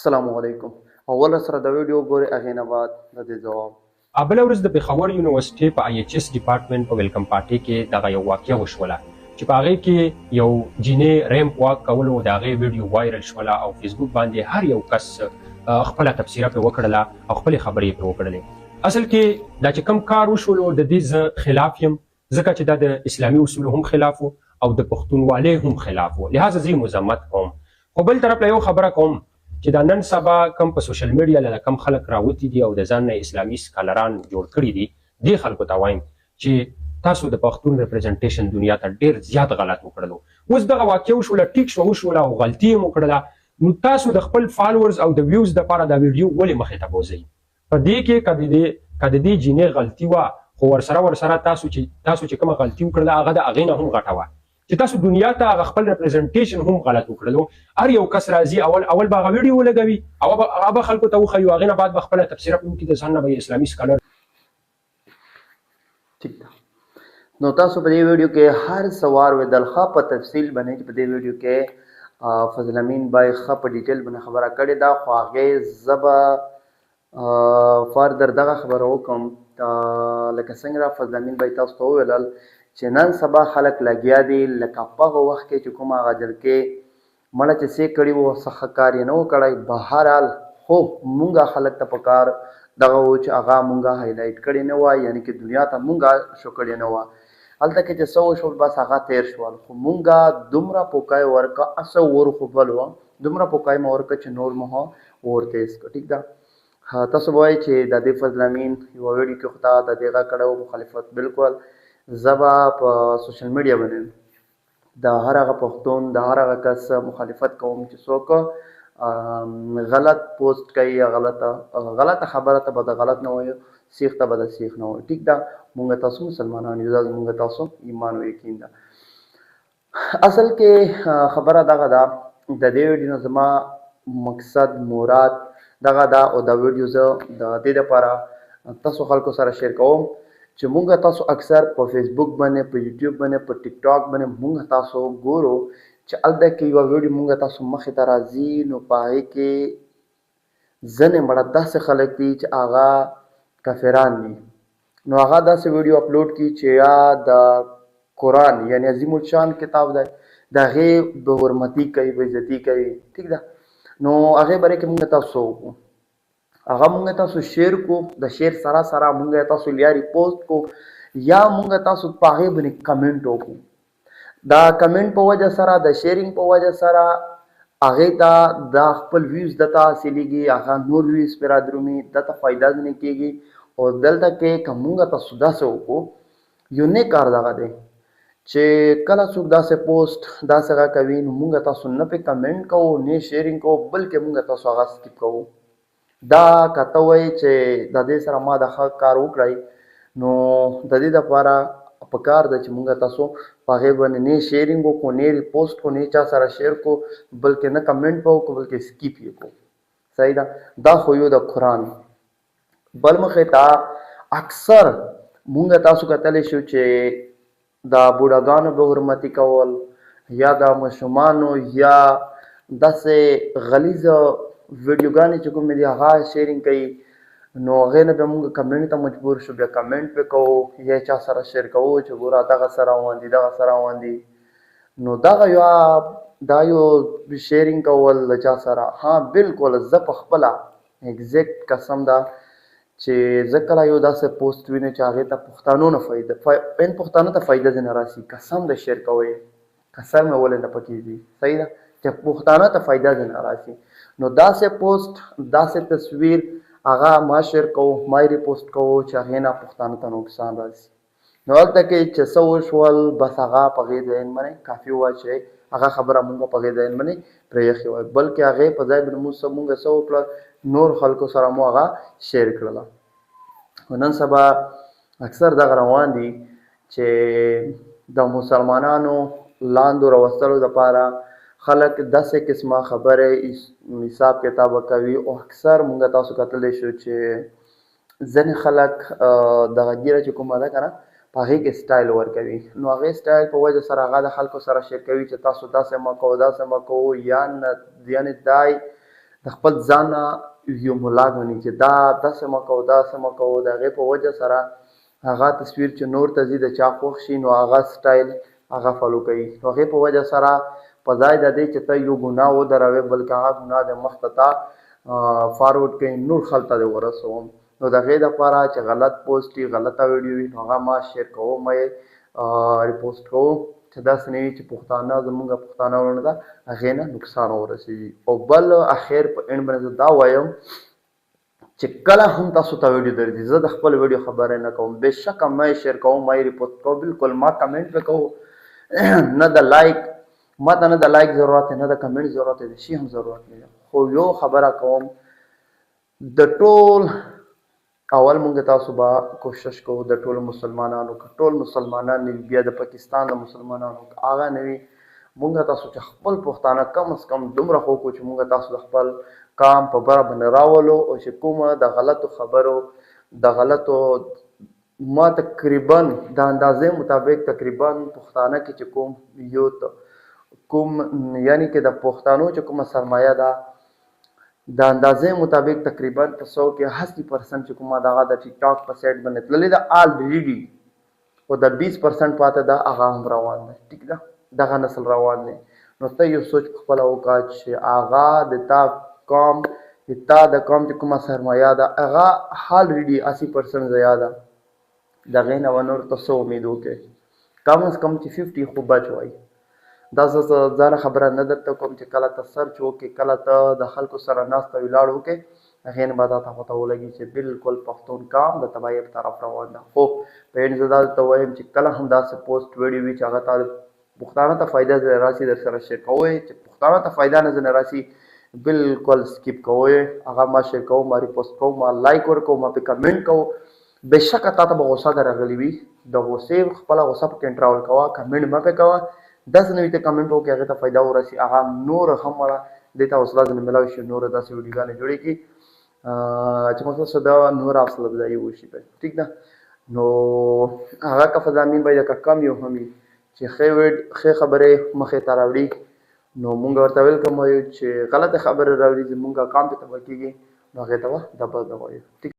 السلام علیکم. اول سره د ویډیو ګوري هغې نه بعد د دې ځواب. بله ورځ د پېښور یونیورسټۍ په آی ایچ اس ډپارټمنټ په ویلکم پارټۍ کې دغه یو واقعه وشوله چې په هغې کې یو جینۍ ریمپ واک کولو د هغې ویډیو وایرل شوله او فیسبوک باندې هر یو کس خپله تبصره پرې وکړله او خپلې خبرې پرې وکړلې. اصل کې دا چې کوم کار وشولو د دې زه خلاف یم، ځکه چې دا د اسلامي اصولو هم خلاف او د پښتونوالۍ هم خلاف و، لهذا زه یې مذمت کوم. خو بل طرف له یو خبره کوم چې دا نن سبا کم په سوشل میډیا له کم خلک راوتي دي او د ځان نه اسلامي سکالران جوړ کړي دي، دې خلکو ته وایم چې تاسو د پښتون ریپرزنټیشن دنیا ته ډېر زیات غلط وکړلو. اوس دغه واقعه وشوله، ټیک شوه وشوله او غلطي یې وکړله، نو تاسو د خپل فالوورز او د ویوز دپاره دا ویډیو ولې مخې ته بوځئ؟ په دې کې که د دې جینۍ غلطي وه، خو ورسره تاسو چې کومه غلطي وکړله هغه د هغې نه هم غټه وه چې تاسو دنیا ته هغه خپل ریپرزنټیشن هم غلط وکړلو. هر یو کس راځي اول به هغه ویډیو ولګوي او هغه به خلکو ته وښیي، هغې نه بعد به خپله تبصره کوي چې د ځان نه به اسلامي سکالر. ٹھیک ده. نو تاسو په دې ویډیو کې هر سوار ودل ښه په تفصیل باندې چې په دې ویډیو کې فضل امین بای ښه په ډیټیل باندې خبره کړې ده، خو هغې زه به فردر دغه خبره وکړم لکه څنګه فضل امین بای تاسو ته وویلل چې نن سبا خلک لګیا دي لکه په هغه وخت کې چې کوم هغه جلکې مړه چې څه کړي وو څه ښه کار یې نه و کړی. بهرحال خو مونږه خلک ته په کار دغه و چې هغه مونږه هایلایټ کړې نه وه، یعنې کې دنیا ته مونږه شو کړې نه وه. هلته کې چې څه وشول بس هغه تیر شول، خو مونږه دومره پوکای ورکه اسه ور خو بل وه، دومره پوکای مو ورکه چې نور مو ور تیز کړه. ټیک ده. تاسو به وایئ چې د دې فضل امین یوه ویډیو کې خو تا د دې هغه کړی و مخالفت. بالکل زه به په سوشل میډیا باندې د هر هغه پښتون د هر هغه کس مخالفت کوم چې څوک غلط پوسټ کوي یا غلطه خبره ته به د غلط نه وایو، سیخ ته به د سیخ نه وایو. ټیک ده. مونږ تاسو مسلمانان یو، دا زمونږ تاسو ایمان او یقین ده. اصل کې خبره دغه ده، د دې ویډیو نه زما مقصد مراد دغه ده او دا ویډیو زه د دې دپاره تاسو خلکو سره شیر کوم چې مونږ تاسو اکثر په فیسبوک باندې، په یوټیوب باندې، په ټیک ټاک باندې مونږ تاسو ګورو چې هلته کې یوه ویډیو مونږ تاسو مخې ته راځي، نو په هغې کې ځینې مړه داسې خلک دي چې هغه کافران دي، نو هغه داسې ویډیو اپلوډ کړي چې یا د قرآن یعنی عظیم الشان کتاب دی د هغې به حرمتي کوي، به عزتي کوي. ټیک ده. نو هغې باره کې مونږ تاسو وکړو، هغه مونږ تاسو شیر کو، د شیر سره سره مونږ تاسو یا ریپوسټ کو یا مونږ تاسو په هغې باندې کمنټ وکړو. دا کمنټ په وجه سره، د شیرینګ په وجه سره هغې ته دا خپل ویوز دته حاصلېږي، هغه نور ویوز پرې رادرومي، دته فایده ځنې کېږي. او دلته کې که مونږ تاسو داسې وکړو، یو نیک کار دغه دی چې کله څوک داسې پوسټ داسې هغه کوي، نو مونږ تاسو نه پرې کمنټ کوو نه شیرینګ کوو، بلکې مونږ تاسو هغه سکیپ کوو. دا که ته وایې چې د دې سره ما د ښه کار وکړی، نو د دې دپاره په کار ده چې مونږ تاسو په هغې باندې نه شیرینګ وکړو، نه ریپوسټ کړو، نه چا سره شیر کړو، بلکې نه کمنټ به وکړو، بلکې سکیپ یې کړو. صحیح ده. دا خو یو د قرآن. بل مخې ته اکثر مونږ تاسو کتلی شو چې د بوډاګانو به حرمتي کول یا د ماشومانو یا داسې غلیظ ویډیوګانې چې کومې دي هغه شیرینګ کوي، نو هغې نه بیا مونږ کمنټ ته مجبور شو، بیا کمنټ پې کوو یا چا سره شیر کوو چې ګوره دغه سره روان دي دغه سره روان دي. نو دا یو شیرینګ کول د چا سره، ها بالکل زه په خپله اګزیکټ قسم ده چې زه کله یو داسې پوسټ وینم چې هغې ته پښتانو نه فایده پښتانو ته فایده ځینې راسي، قسم د شیر کوئ، قسم مې ولې نه پکېږي. صحیح ده. چې پښتانه ته فایده ځینې راسي، نو داسې پوسټ داسې تصویر هغه ما شیر کوو، ما یې ریپوسټ کوو چې هغې نه پښتانه ته نقصان راسي. نو هلته کې چې څه وشول بس هغه په هغې ځایون باندې کافي وه چې هغه خبره مونږ په هغې ځایون باندې پرېښې وای، بلکې هغې په ځای باندې مونږ څه وکړل، نور خلکو سره مو هغه شیر کړله. نن سبا اکثر دغه روان دي چې د مسلمانانو لاندو راوستلو دپاره خلک داسې قسمه خبرې حساب کتابه کوي، او اکثر مونږ تاسو کتلی شو چې ځینې خلک دغه ګیره چې کومه ده که نه په هغې کې سټایل ورکوي، نو هغې سټایل په وجه سره هغه د خلکو سره شیر کوي چې تاسو داسې مه کوو داسې مه کوو، یعنې دای د خپل ځان یو ملا غني چې دا داسې مه کوو داسې مه کوو د هغې په وجه سره هغه تصویر چې نور ته ځي د چا خوښ شي نو هغه سټایل هغه فالو کوي نو هغې په وجه سره په ځای د دې چې ته یو ګناه ودروې بلکې هغه ګناه د مخته ته فارورډ کوي نور خلک ته دې ورسوم نو د هغې دپاره چې غلط پوسټ وي غلطه ویډیو وي نو هغه ما شیر کوو ما یې ریپوسټ کوو چې داسې نه وي چې پښتانه زموږ پښتانه ورونه ده هغې نه نقصان ورسېږي او بل اخر په اینډ باندې زه دا وایم چې کله هم تاسو ته ویډیو درځي زه د خپل ویډیو خبرې نه کوم بېشکه ما یې شیر کوم ما یې ریپوسټ کوم بلکل ما کمنټ به کوو نه د لایک ما ته نه د لایک ضرورت دی نه د کمنټ ضرورت دی د شي هم ضرورت نه دی خو یو خبره کوم د ټول اول مونږ تاسو به کوشش کوو د ټولو مسلمانانو که ټول مسلمانان نه بیا د پاکستان د مسلمانانو هغه نه وي مونږ تاسو چې خپل پښتانه کم از کم دومره خو وکړو چې مونږ تاسو د خپل کام په بره باندې راولو او چې کومه د غلطو خبرو د غلطو ما تقریبا د اندازې مطابق تقریبا پښتانه کې چې کوم یوت کوم یعنی کې د پښتانو چې کومه سرمایه ده د اندازې مطابق تقریبا په 100 کې 80% چې کومه دغه د ټیک ټاک په سایټ باندې تللې ده آلریډي او د 20% پاتې ده هغه هم روان ده ټیک ده دغه نسل روان دی نو ته یو سوچ خپله وکړه چې هغه د تا قوم د تا د قوم چې کومه سرمایه ده هغه آلریډي 80% ضایع ده د هغې نه به نور ته څه امید وکړې کم از کم چې 50 خو بچ وای دا زه ځانه خبره نه درته کوم چې کله ته سرچ وکړې کله ته د خلکو سره ناسته ولاړ وکړې هغې نه به تا ته پته ولګي چې بلکل پښتون قام د تباهۍ په طرف روان ده خو په اینډ زه دا درته وایم چې کله هم داسې پوسټ ویډیو وي چې هغه تا پښتانه ته فایده ځنې راسي در سره شیر کوئ چې پښتانه ته فایده نه ځنې راسي بلکل سکیپ کوئ هغه ما شیر کوم ما ریپوسټ کوم ما لایک ورکوم ما پې کمنټ کوم بېشکه تا ته به غوسه درغلې وي د غوسې خپله غوسه پکې کنټرول کوه کمنټ مه پې کوه داسې نه وي ته کمنټ وکړې هغې ته فایده ورسي هغه نور هم دې ته حوصله ځنې میلاو شي نور داسې ویډیوګانې جوړې کړي چې مقصد څه ده نور حوصله افزایي وشي ټیک ده نو هغه که فضامین باید که کم یو هم وي چې ښې خبرې مخې ته راوړي نو مونږ ورته ویلکم وایو چې غلطه خبرې راوړي زمونږ کام پې تباه کېږي نو هغې ته به دبه وایو